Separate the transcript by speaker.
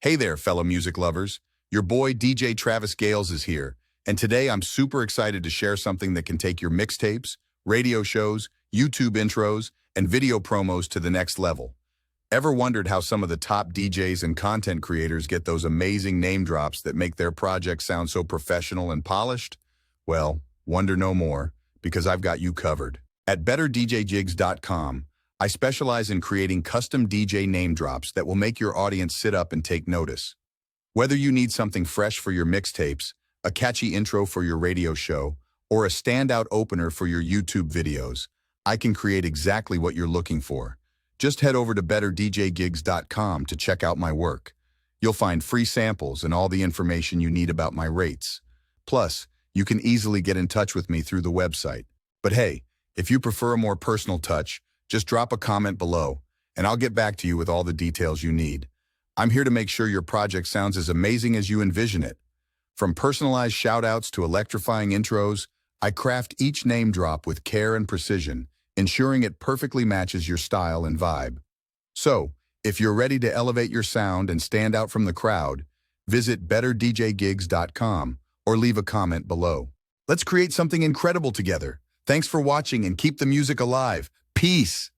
Speaker 1: Hey there, fellow music lovers. Your boy DJ Travis Gales is here, and today I'm super excited to share something that can take your mixtapes, radio shows, YouTube intros, and video promos to the next level. Ever wondered how some of the top DJs and content creators get those amazing name drops that make their projects sound so professional and polished? Well, wonder no more, because I've got you covered. At betterdjjigs.com, I specialize in creating custom DJ name drops that will make your audience sit up and take notice. Whether you need something fresh for your mixtapes, a catchy intro for your radio show, or a standout opener for your YouTube videos, I can create exactly what you're looking for. Just head over to betterdjgigs.com to check out my work. You'll find free samples and all the information you need about my rates. Plus, you can easily get in touch with me through the website. But hey, if you prefer a more personal touch, just drop a comment below, and I'll get back to you with all the details you need. I'm here to make sure your project sounds as amazing as you envision it. From personalized shoutouts to electrifying intros, I craft each name drop with care and precision, ensuring it perfectly matches your style and vibe. So, if you're ready to elevate your sound and stand out from the crowd, visit betterdjgigs.com or leave a comment below. Let's create something incredible together. Thanks for watching and keep the music alive. Peace.